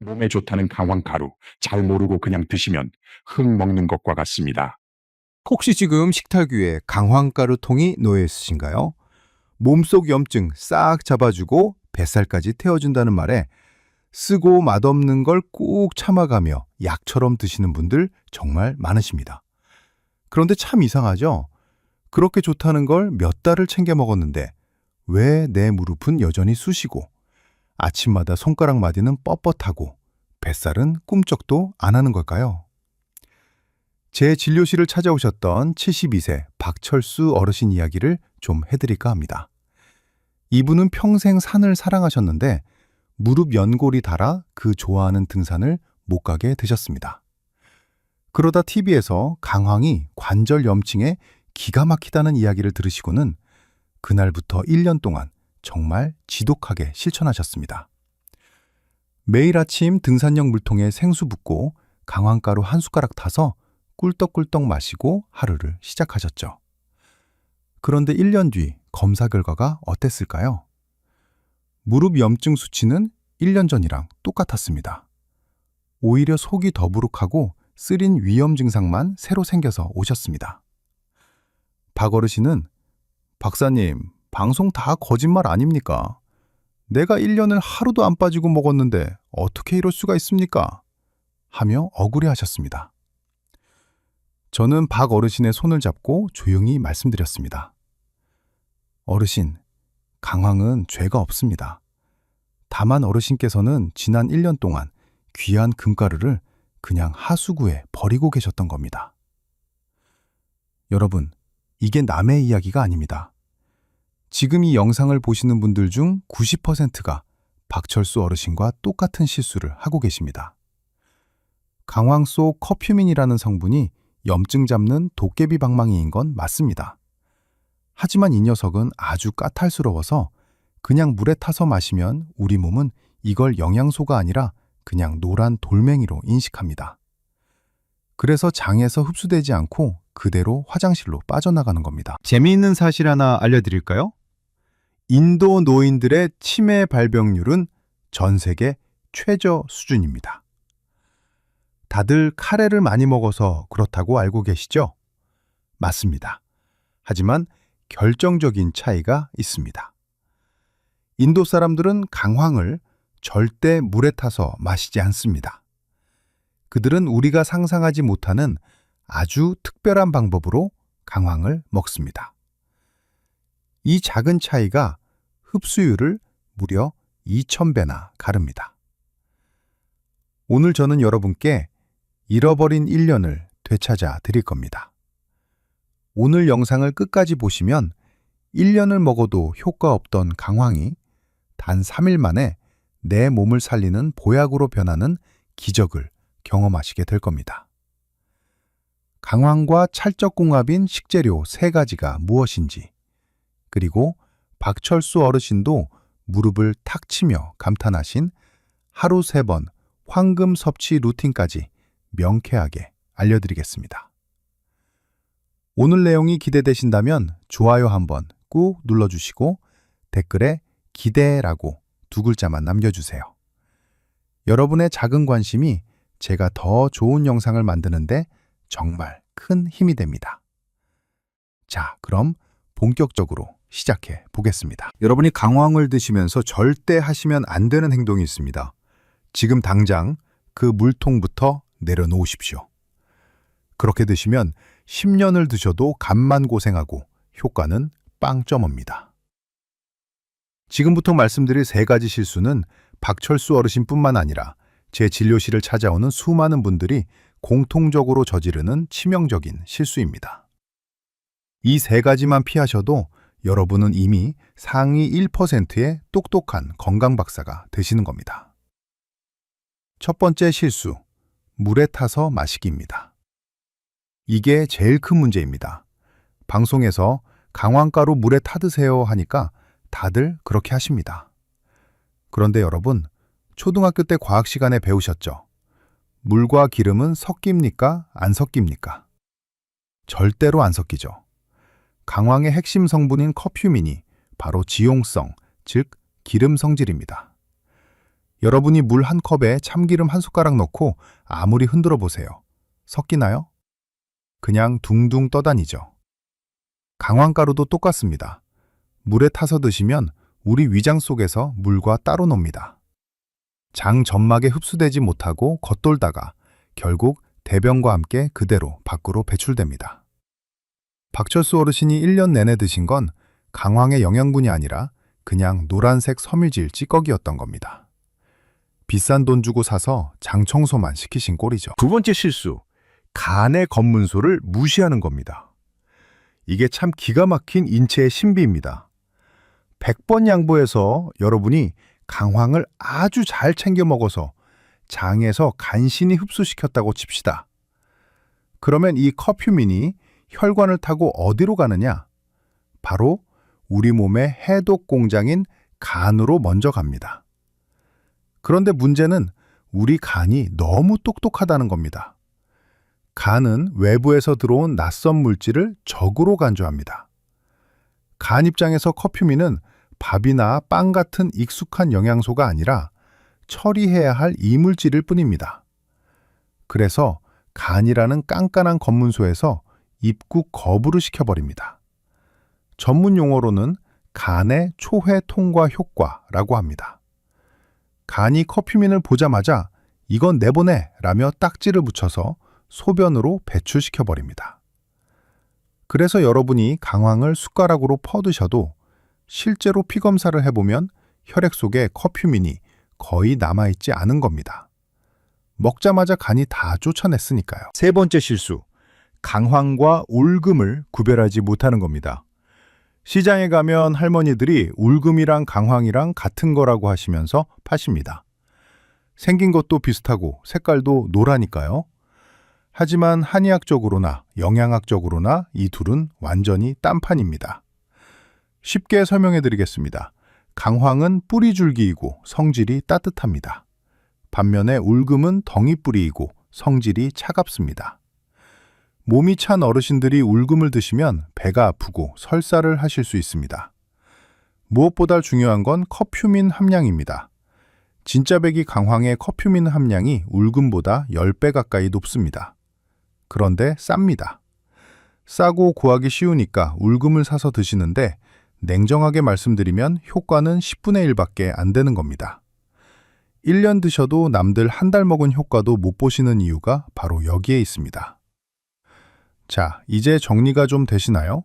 몸에 좋다는 강황가루 잘 모르고 그냥 드시면 흙 먹는 것과 같습니다. 혹시 지금 식탁 위에 강황가루 통이 놓여 있으신가요? 몸속 염증 싹 잡아주고 뱃살까지 태워준다는 말에 쓰고 맛없는 걸 꾹 참아가며 약처럼 드시는 분들 정말 많으십니다. 그런데 참 이상하죠? 그렇게 좋다는 걸 몇 달을 챙겨 먹었는데 왜 내 무릎은 여전히 쑤시고 아침마다 손가락 마디는 뻣뻣하고 뱃살은 꿈쩍도 안 하는 걸까요? 제 진료실을 찾아오셨던 72세 박철수 어르신 이야기를 좀 해드릴까 합니다. 이분은 평생 산을 사랑하셨는데 무릎 연골이 닳아 그 좋아하는 등산을 못 가게 되셨습니다. 그러다 TV에서 강황이 관절 염증에 기가 막히다는 이야기를 들으시고는 그날부터 1년 동안 정말 지독하게 실천하셨습니다. 매일 아침 등산용 물통에 생수 붓고 강황가루 한 숟가락 타서 꿀떡꿀떡 마시고 하루를 시작하셨죠. 그런데 1년 뒤 검사 결과가 어땠을까요? 무릎 염증 수치는 1년 전이랑 똑같았습니다. 오히려 속이 더부룩하고 쓰린 위염 증상만 새로 생겨서 오셨습니다. 박 어르신은 박사님, 방송 다 거짓말 아닙니까? 내가 1년을 하루도 안 빠지고 먹었는데 어떻게 이럴 수가 있습니까? 하며 억울해하셨습니다. 저는 박 어르신의 손을 잡고 조용히 말씀드렸습니다. 어르신, 강황은 죄가 없습니다. 다만 어르신께서는 지난 1년 동안 귀한 금가루를 그냥 하수구에 버리고 계셨던 겁니다. 여러분, 이게 남의 이야기가 아닙니다. 지금 이 영상을 보시는 분들 중 90%가 박철수 어르신과 똑같은 실수를 하고 계십니다. 강황 속 커큐민이라는 성분이 염증 잡는 도깨비 방망이인 건 맞습니다. 하지만 이 녀석은 아주 까탈스러워서 그냥 물에 타서 마시면 우리 몸은 이걸 영양소가 아니라 그냥 노란 돌멩이로 인식합니다. 그래서 장에서 흡수되지 않고 그대로 화장실로 빠져나가는 겁니다. 재미있는 사실 하나 알려드릴까요? 인도 노인들의 치매 발병률은 전 세계 최저 수준입니다. 다들 카레를 많이 먹어서 그렇다고 알고 계시죠? 맞습니다. 하지만 결정적인 차이가 있습니다. 인도 사람들은 강황을 절대 물에 타서 마시지 않습니다. 그들은 우리가 상상하지 못하는 아주 특별한 방법으로 강황을 먹습니다. 이 작은 차이가 흡수율을 무려 2000배나 가릅니다. 오늘 저는 여러분께 잃어버린 1년을 되찾아 드릴 겁니다. 오늘 영상을 끝까지 보시면 1년을 먹어도 효과 없던 강황이 단 3일 만에 내 몸을 살리는 보약으로 변하는 기적을 경험하시게 될 겁니다. 강황과 찰떡궁합인 식재료 3가지가 무엇인지, 그리고 박철수 어르신도 무릎을 탁 치며 감탄하신 하루 3번 황금 섭취 루틴까지 명쾌하게 알려드리겠습니다. 오늘 내용이 기대되신다면 좋아요 한번 꾹 눌러주시고 댓글에 기대라고 2글자만 남겨주세요. 여러분의 작은 관심이 제가 더 좋은 영상을 만드는데 정말 큰 힘이 됩니다. 자, 그럼 본격적으로 시작해 보겠습니다. 여러분이 강황을 드시면서 절대 하시면 안 되는 행동이 있습니다. 지금 당장 그 물통부터 내려놓으십시오. 그렇게 드시면 10년을 드셔도 간만 고생하고 효과는 빵점입니다. 지금부터 말씀드릴 3가지 실수는 박철수 어르신뿐만 아니라 제 진료실을 찾아오는 수많은 분들이 공통적으로 저지르는 치명적인 실수입니다. 이 3가지만 피하셔도 여러분은 이미 상위 1%의 똑똑한 건강 박사가 되시는 겁니다. 첫 번째 실수, 물에 타서 마시기입니다. 이게 제일 큰 문제입니다. 방송에서 강황가루 물에 타드세요 하니까 다들 그렇게 하십니다. 그런데 여러분, 초등학교 때 과학 시간에 배우셨죠? 물과 기름은 섞입니까? 안 섞입니까? 절대로 안 섞이죠. 강황의 핵심 성분인 커큐민이 바로 지용성, 즉 기름 성질입니다. 여러분이 물 한 컵에 참기름 한 숟가락 넣고 아무리 흔들어 보세요. 섞이나요? 그냥 둥둥 떠다니죠. 강황가루도 똑같습니다. 물에 타서 드시면 우리 위장 속에서 물과 따로 놉니다. 장 점막에 흡수되지 못하고 겉돌다가 결국 대변과 함께 그대로 밖으로 배출됩니다. 박철수 어르신이 1년 내내 드신 건 강황의 영양분이 아니라 그냥 노란색 섬유질 찌꺼기였던 겁니다. 비싼 돈 주고 사서 장 청소만 시키신 꼴이죠. 두 번째 실수, 간의 검문소를 무시하는 겁니다. 이게 참 기가 막힌 인체의 신비입니다. 100번 양보해서 여러분이 강황을 아주 잘 챙겨 먹어서 장에서 간신히 흡수시켰다고 칩시다. 그러면 이 커큐민이 혈관을 타고 어디로 가느냐? 바로 우리 몸의 해독 공장인 간으로 먼저 갑니다. 그런데 문제는 우리 간이 너무 똑똑하다는 겁니다. 간은 외부에서 들어온 낯선 물질을 적으로 간주합니다. 간 입장에서 커큐민은 밥이나 빵 같은 익숙한 영양소가 아니라 처리해야 할 이물질일 뿐입니다. 그래서 간이라는 깐깐한 검문소에서 입국 거부를 시켜버립니다. 전문 용어로는 간의 초회 통과 효과라고 합니다. 간이 커큐민을 보자마자 이건 내보내 라며 딱지를 붙여서 소변으로 배출시켜버립니다. 그래서 여러분이 강황을 숟가락으로 퍼드셔도 실제로 피검사를 해보면 혈액 속에 커큐민이 거의 남아있지 않은 겁니다. 먹자마자 간이 다 쫓아냈으니까요. 세 번째 실수, 강황과 울금을 구별하지 못하는 겁니다. 시장에 가면 할머니들이 울금이랑 강황이랑 같은 거라고 하시면서 파십니다. 생긴 것도 비슷하고 색깔도 노라니까요. 하지만 한의학적으로나 영양학적으로나 이 둘은 완전히 딴판입니다. 쉽게 설명해 드리겠습니다. 강황은 뿌리줄기이고 성질이 따뜻합니다. 반면에 울금은 덩이뿌리이고 성질이 차갑습니다. 몸이 찬 어르신들이 울금을 드시면 배가 아프고 설사를 하실 수 있습니다. 무엇보다 중요한 건 커큐민 함량입니다. 진짜배기 강황의 커큐민 함량이 울금보다 10배 가까이 높습니다. 그런데 쌉니다. 싸고 구하기 쉬우니까 울금을 사서 드시는데 냉정하게 말씀드리면 효과는 10분의 1밖에 안 되는 겁니다. 1년 드셔도 남들 한 달 먹은 효과도 못 보시는 이유가 바로 여기에 있습니다. 자, 이제 정리가 좀 되시나요?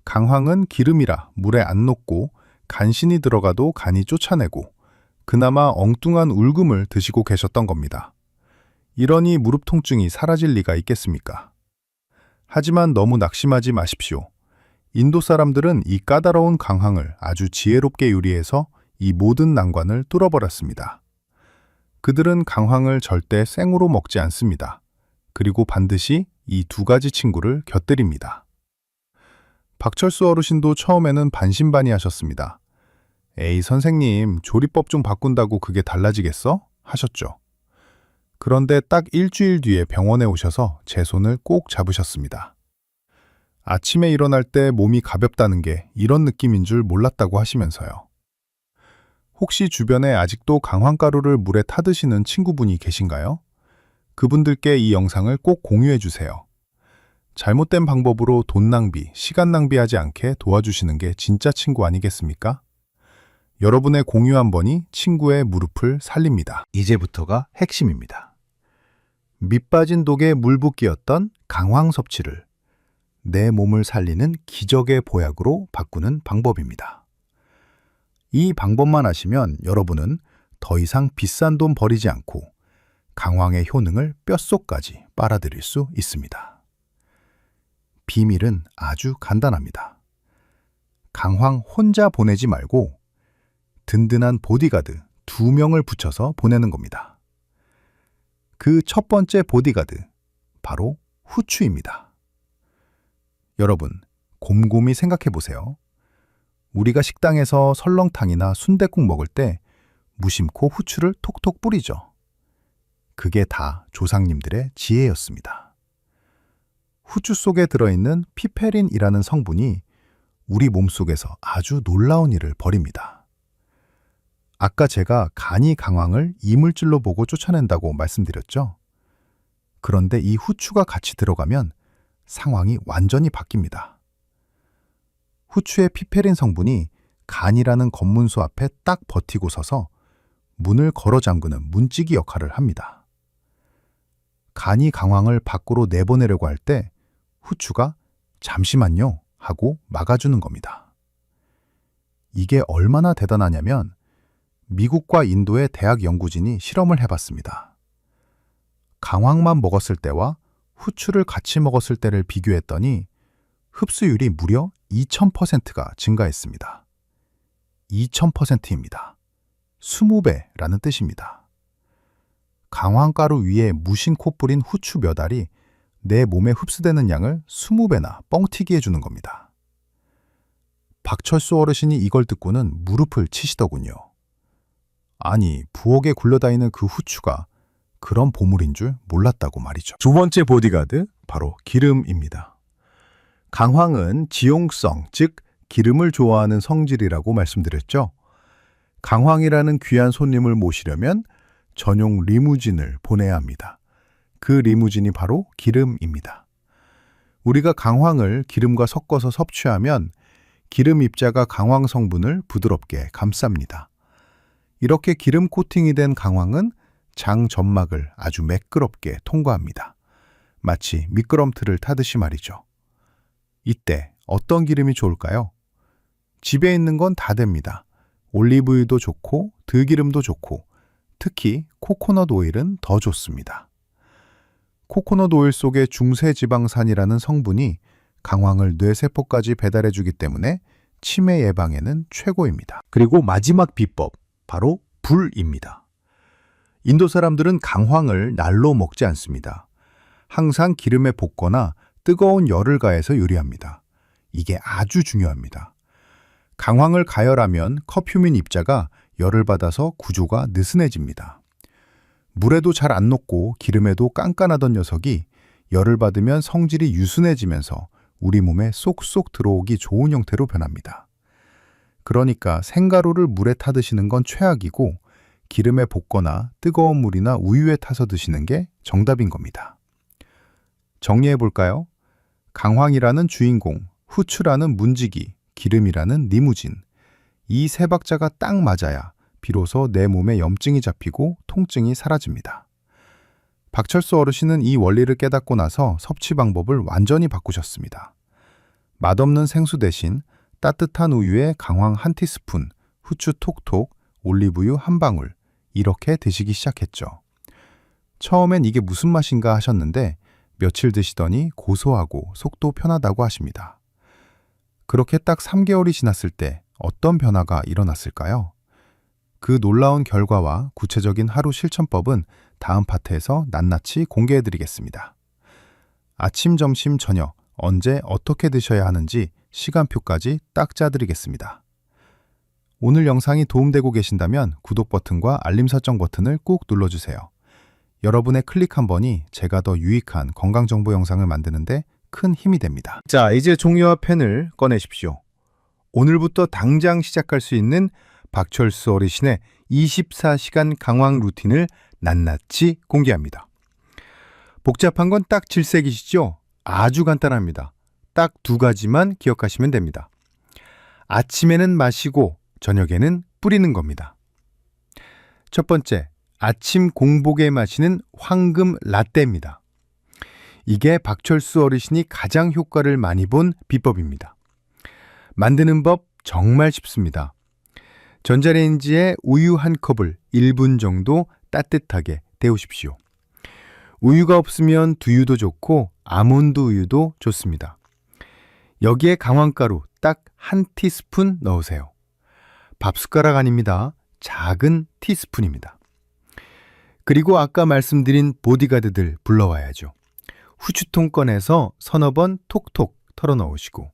강황은 기름이라 물에 안 녹고 간신히 들어가도 간이 쫓아내고 그나마 엉뚱한 울금을 드시고 계셨던 겁니다. 이러니 무릎 통증이 사라질 리가 있겠습니까? 하지만 너무 낙심하지 마십시오. 인도 사람들은 이 까다로운 강황을 아주 지혜롭게 요리해서 이 모든 난관을 뚫어버렸습니다. 그들은 강황을 절대 생으로 먹지 않습니다. 그리고 반드시 이 두 가지 친구를 곁들입니다. 박철수 어르신도 처음에는 반신반의하셨습니다. 에이 선생님, 조리법 좀 바꾼다고 그게 달라지겠어? 하셨죠. 그런데 딱 일주일 뒤에 병원에 오셔서 제 손을 꼭 잡으셨습니다. 아침에 일어날 때 몸이 가볍다는 게 이런 느낌인 줄 몰랐다고 하시면서요. 혹시 주변에 아직도 강황가루를 물에 타드시는 친구분이 계신가요? 그분들께 이 영상을 꼭 공유해 주세요. 잘못된 방법으로 돈 낭비, 시간 낭비하지 않게 도와주시는 게 진짜 친구 아니겠습니까? 여러분의 공유 한 번이 친구의 무릎을 살립니다. 이제부터가 핵심입니다. 밑 빠진 독에 물 붓기였던 강황 섭취를 내 몸을 살리는 기적의 보약으로 바꾸는 방법입니다. 이 방법만 아시면 여러분은 더 이상 비싼 돈 버리지 않고 강황의 효능을 뼛속까지 빨아들일 수 있습니다. 비밀은 아주 간단합니다. 강황 혼자 보내지 말고 든든한 보디가드 2명을 붙여서 보내는 겁니다. 그 첫 번째 보디가드, 바로 후추입니다. 여러분, 곰곰이 생각해 보세요. 우리가 식당에서 설렁탕이나 순댓국 먹을 때 무심코 후추를 톡톡 뿌리죠. 그게 다 조상님들의 지혜였습니다. 후추 속에 들어있는 피페린이라는 성분이 우리 몸속에서 아주 놀라운 일을 벌입니다. 아까 제가 간이 강황을 이물질로 보고 쫓아낸다고 말씀드렸죠? 그런데 이 후추가 같이 들어가면 상황이 완전히 바뀝니다. 후추의 피페린 성분이 간이라는 검문소 앞에 딱 버티고 서서 문을 걸어 잠그는 문지기 역할을 합니다. 간이 강황을 밖으로 내보내려고 할 때 후추가 잠시만요 하고 막아주는 겁니다. 이게 얼마나 대단하냐면 미국과 인도의 대학 연구진이 실험을 해봤습니다. 강황만 먹었을 때와 후추를 같이 먹었을 때를 비교했더니 흡수율이 무려 2000%가 증가했습니다. 2000%입니다. 20배라는 뜻입니다. 강황가루 위에 무심코 뿌린 후추 몇 알이 내 몸에 흡수되는 양을 20배나 뻥튀기 해주는 겁니다. 박철수 어르신이 이걸 듣고는 무릎을 치시더군요. 아니, 부엌에 굴러다니는 그 후추가 그런 보물인 줄 몰랐다고 말이죠. 두 번째 보디가드, 바로 기름입니다. 강황은 지용성, 즉 기름을 좋아하는 성질이라고 말씀드렸죠. 강황이라는 귀한 손님을 모시려면 전용 리무진을 보내야 합니다. 그 리무진이 바로 기름입니다. 우리가 강황을 기름과 섞어서 섭취하면 기름 입자가 강황 성분을 부드럽게 감쌉니다. 이렇게 기름 코팅이 된 강황은 장 점막을 아주 매끄럽게 통과합니다. 마치 미끄럼틀을 타듯이 말이죠. 이때 어떤 기름이 좋을까요? 집에 있는 건 다 됩니다. 올리브유도 좋고 들기름도 좋고 특히 코코넛 오일은 더 좋습니다. 코코넛 오일 속의 중세지방산이라는 성분이 강황을 뇌세포까지 배달해주기 때문에 치매 예방에는 최고입니다. 그리고 마지막 비법, 바로 불입니다. 인도 사람들은 강황을 날로 먹지 않습니다. 항상 기름에 볶거나 뜨거운 열을 가해서 요리합니다. 이게 아주 중요합니다. 강황을 가열하면 컵휴민 입자가 열을 받아서 구조가 느슨해집니다. 물에도 잘 안 녹고 기름에도 깐깐하던 녀석이 열을 받으면 성질이 유순해지면서 우리 몸에 쏙쏙 들어오기 좋은 형태로 변합니다. 그러니까 생가루를 물에 타 드시는 건 최악이고 기름에 볶거나 뜨거운 물이나 우유에 타서 드시는 게 정답인 겁니다. 정리해 볼까요? 강황이라는 주인공, 후추라는 문지기, 기름이라는 리무진. 이 세 박자가 딱 맞아야 비로소 내 몸에 염증이 잡히고 통증이 사라집니다. 박철수 어르신은 이 원리를 깨닫고 나서 섭취 방법을 완전히 바꾸셨습니다. 맛없는 생수 대신 따뜻한 우유에 강황 한 티스푼, 후추 톡톡, 올리브유 한 방울 이렇게 드시기 시작했죠. 처음엔 이게 무슨 맛인가 하셨는데 며칠 드시더니 고소하고 속도 편하다고 하십니다. 그렇게 딱 3개월이 지났을 때 어떤 변화가 일어났을까요? 그 놀라운 결과와 구체적인 하루 실천법은 다음 파트에서 낱낱이 공개해드리겠습니다. 아침, 점심, 저녁 언제 어떻게 드셔야 하는지 시간표까지 딱 짜드리겠습니다. 오늘 영상이 도움되고 계신다면 구독 버튼과 알림 설정 버튼을 꾹 눌러주세요. 여러분의 클릭 한 번이 제가 더 유익한 건강정보 영상을 만드는데 큰 힘이 됩니다. 자, 이제 종이와 펜을 꺼내십시오. 오늘부터 당장 시작할 수 있는 박철수 어르신의 24시간 강황 루틴을 낱낱이 공개합니다. 복잡한 건 딱 질색이시죠? 아주 간단합니다. 딱 2가지만 기억하시면 됩니다. 아침에는 마시고 저녁에는 뿌리는 겁니다. 첫 번째, 아침 공복에 마시는 황금 라떼입니다. 이게 박철수 어르신이 가장 효과를 많이 본 비법입니다. 만드는 법 정말 쉽습니다. 전자레인지에 우유 한 컵을 1분 정도 따뜻하게 데우십시오. 우유가 없으면 두유도 좋고 아몬드 우유도 좋습니다. 여기에 강황가루 딱 한 티스푼 넣으세요. 밥숟가락 아닙니다. 작은 티스푼입니다. 그리고 아까 말씀드린 보디가드들 불러와야죠. 후추통 꺼내서 서너 번 톡톡 털어 넣으시고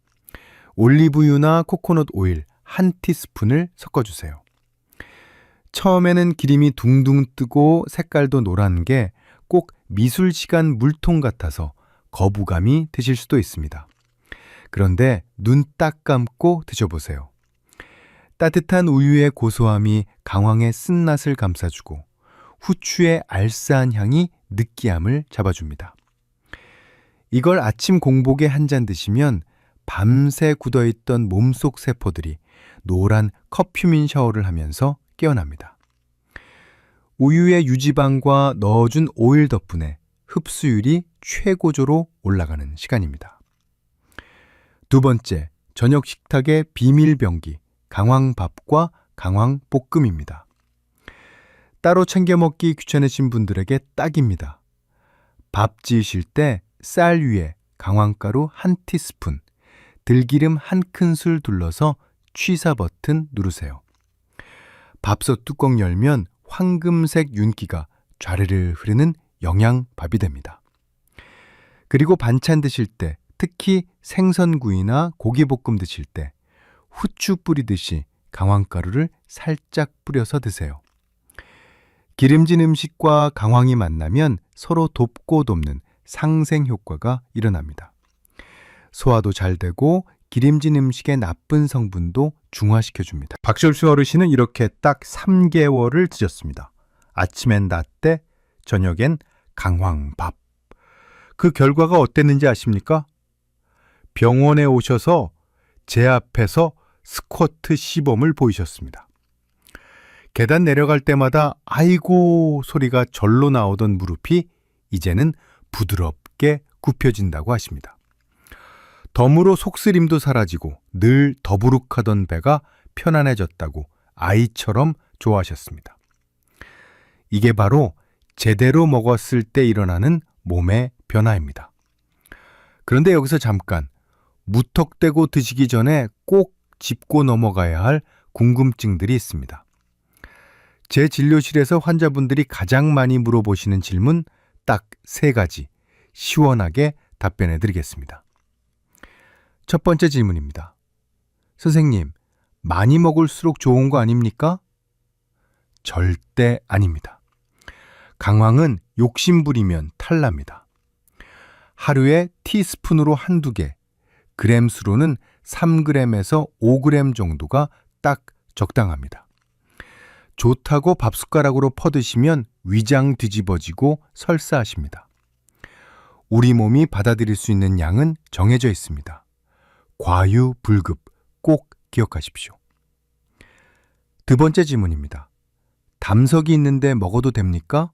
올리브유나 코코넛 오일 한 티스푼을 섞어주세요. 처음에는 기름이 둥둥 뜨고 색깔도 노란 게 꼭 미술시간 물통 같아서 거부감이 드실 수도 있습니다. 그런데 눈 딱 감고 드셔보세요. 따뜻한 우유의 고소함이 강황의 쓴맛을 감싸주고 후추의 알싸한 향이 느끼함을 잡아줍니다. 이걸 아침 공복에 한 잔 드시면 밤새 굳어있던 몸속 세포들이 노란 커큐민 샤워를 하면서 깨어납니다. 우유의 유지방과 넣어준 오일 덕분에 흡수율이 최고조로 올라가는 시간입니다. 두 번째, 저녁 식탁의 비밀 병기, 강황밥과 강황볶음입니다. 따로 챙겨 먹기 귀찮으신 분들에게 딱입니다. 밥 지으실 때 쌀 위에 강황가루 1티스푼, 들기름 1큰술 둘러서 취사 버튼 누르세요. 밥솥 뚜껑 열면 황금색 윤기가 좌르르 흐르는 영양밥이 됩니다. 그리고 반찬 드실 때, 특히 생선구이나 고기볶음 드실 때 후추 뿌리듯이 강황가루를 살짝 뿌려서 드세요. 기름진 음식과 강황이 만나면 서로 돕고 돕는 상생 효과가 일어납니다. 소화도 잘 되고 기름진 음식의 나쁜 성분도 중화시켜줍니다. 박철수 어르신은 이렇게 딱 3개월을 드셨습니다. 아침엔 라떼, 저녁엔 강황밥. 그 결과가 어땠는지 아십니까? 병원에 오셔서 제 앞에서 스쿼트 시범을 보이셨습니다. 계단 내려갈 때마다 아이고 소리가 절로 나오던 무릎이 이제는 부드럽게 굽혀진다고 하십니다. 덤으로 속쓰림도 사라지고 늘 더부룩하던 배가 편안해졌다고 아이처럼 좋아하셨습니다. 이게 바로 제대로 먹었을 때 일어나는 몸의 변화입니다. 그런데 여기서 잠깐 무턱대고 드시기 전에 꼭 짚고 넘어가야 할 궁금증들이 있습니다. 제 진료실에서 환자분들이 가장 많이 물어보시는 질문 딱 3가지 시원하게 답변해 드리겠습니다. 첫 번째 질문입니다. 선생님, 많이 먹을수록 좋은 거 아닙니까? 절대 아닙니다. 강황은 욕심부리면 탈납니다. 하루에 티스푼으로 1~2개, 그램수로는 3g에서 5g 정도가 딱 적당합니다. 좋다고 밥숟가락으로 퍼드시면 위장 뒤집어지고 설사하십니다. 우리 몸이 받아들일 수 있는 양은 정해져 있습니다. 과유불급 꼭 기억하십시오. 두 번째 질문입니다. 담석이 있는데 먹어도 됩니까?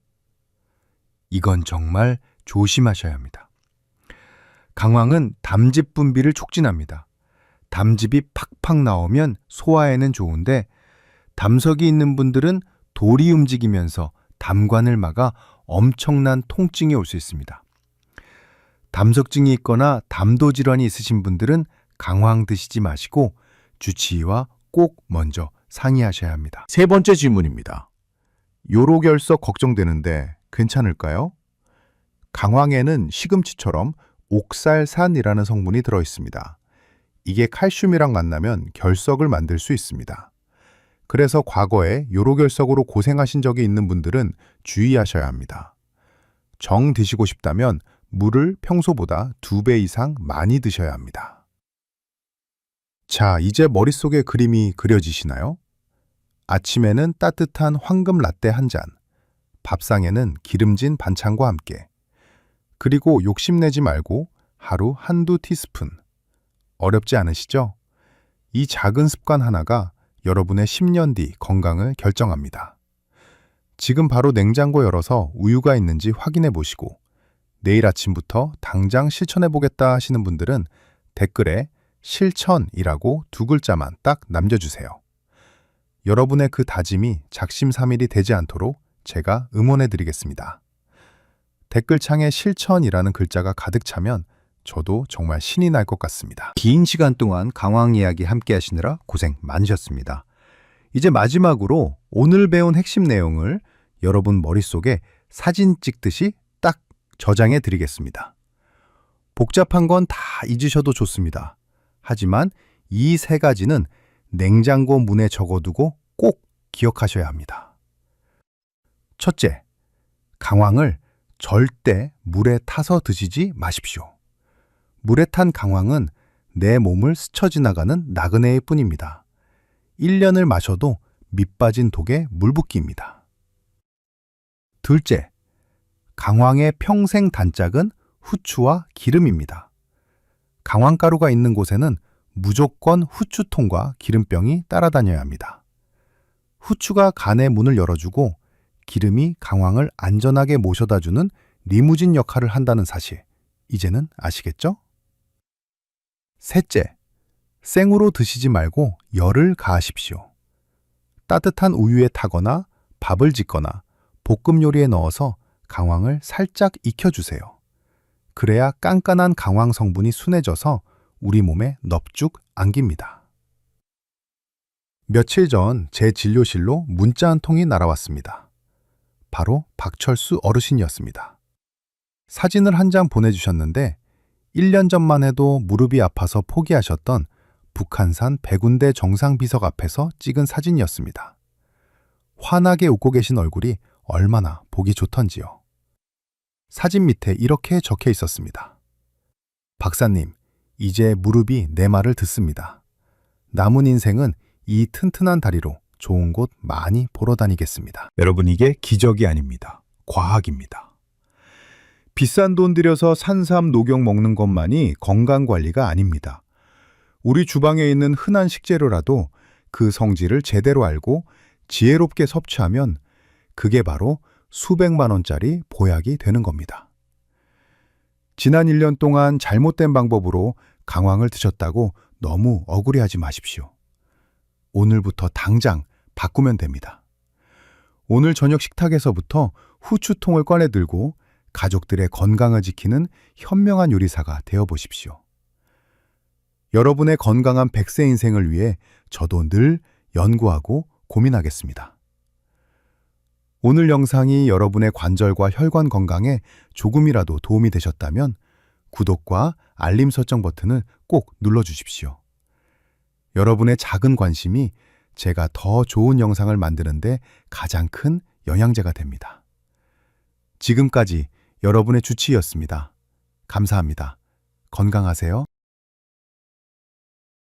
이건 정말 조심하셔야 합니다. 강황은 담즙 분비를 촉진합니다. 담즙이 팍팍 나오면 소화에는 좋은데 담석이 있는 분들은 돌이 움직이면서 담관을 막아 엄청난 통증이 올 수 있습니다. 담석증이 있거나 담도 질환이 있으신 분들은 강황 드시지 마시고 주치의와 꼭 먼저 상의하셔야 합니다. 세 번째 질문입니다. 요로결석 걱정되는데 괜찮을까요? 강황에는 시금치처럼 옥살산이라는 성분이 들어있습니다. 이게 칼슘이랑 만나면 결석을 만들 수 있습니다. 그래서 과거에 요로결석으로 고생하신 적이 있는 분들은 주의하셔야 합니다. 정 드시고 싶다면 물을 평소보다 2배 이상 많이 드셔야 합니다. 자, 이제 머릿속에 그림이 그려지시나요? 아침에는 따뜻한 황금 라떼 1잔, 밥상에는 기름진 반찬과 함께, 그리고 욕심내지 말고 하루 1~2티스푼. 어렵지 않으시죠? 이 작은 습관 하나가 여러분의 10년 뒤 건강을 결정합니다. 지금 바로 냉장고 열어서 우유가 있는지 확인해 보시고 내일 아침부터 당장 실천해 보겠다 하시는 분들은 댓글에 실천이라고 2글자만 딱 남겨주세요. 여러분의 그 다짐이 작심삼일이 되지 않도록 제가 응원해 드리겠습니다. 댓글창에 실천이라는 글자가 가득 차면 저도 정말 신이 날 것 같습니다. 긴 시간 동안 강황 이야기 함께 하시느라 고생 많으셨습니다. 이제 마지막으로 오늘 배운 핵심 내용을 여러분 머릿속에 사진 찍듯이 딱 저장해 드리겠습니다. 복잡한 건 다 잊으셔도 좋습니다. 하지만 이 3가지는 냉장고 문에 적어두고 꼭 기억하셔야 합니다. 첫째, 강황을 절대 물에 타서 드시지 마십시오. 물에 탄 강황은 내 몸을 스쳐 지나가는 나그네일 뿐입니다. 1년을 마셔도 밑 빠진 독에 물 붓기입니다. 둘째, 강황의 평생 단짝은 후추와 기름입니다. 강황가루가 있는 곳에는 무조건 후추통과 기름병이 따라다녀야 합니다. 후추가 간의 문을 열어주고 기름이 강황을 안전하게 모셔다주는 리무진 역할을 한다는 사실, 이제는 아시겠죠? 셋째, 생으로 드시지 말고 열을 가하십시오. 따뜻한 우유에 타거나 밥을 짓거나 볶음 요리에 넣어서 강황을 살짝 익혀주세요. 그래야 깐깐한 강황 성분이 순해져서 우리 몸에 넙죽 안깁니다. 며칠 전 제 진료실로 문자 한 통이 날아왔습니다. 바로 박철수 어르신이었습니다. 사진을 한 장 보내주셨는데 1년 전만 해도 무릎이 아파서 포기하셨던 북한산 백운대 정상비석 앞에서 찍은 사진이었습니다. 환하게 웃고 계신 얼굴이 얼마나 보기 좋던지요. 사진 밑에 이렇게 적혀 있었습니다. 박사님, 이제 무릎이 내 말을 듣습니다. 남은 인생은 이 튼튼한 다리로 좋은 곳 많이 보러 다니겠습니다. 여러분, 이게 기적이 아닙니다. 과학입니다. 비싼 돈 들여서 산삼 녹용 먹는 것만이 건강관리가 아닙니다. 우리 주방에 있는 흔한 식재료라도 그 성질을 제대로 알고 지혜롭게 섭취하면 그게 바로 수백만 원짜리 보약이 되는 겁니다. 지난 1년 동안 잘못된 방법으로 강황을 드셨다고 너무 억울해하지 마십시오. 오늘부터 당장 바꾸면 됩니다. 오늘 저녁 식탁에서부터 후추통을 꺼내 들고 가족들의 건강을 지키는 현명한 요리사가 되어보십시오. 여러분의 건강한 100세 인생을 위해 저도 늘 연구하고 고민하겠습니다. 오늘 영상이 여러분의 관절과 혈관 건강에 조금이라도 도움이 되셨다면 구독과 알림 설정 버튼을 꼭 눌러주십시오. 여러분의 작은 관심이 제가 더 좋은 영상을 만드는데 가장 큰 영양제가 됩니다. 지금까지 여러분의 주치의였습니다. 감사합니다. 건강하세요.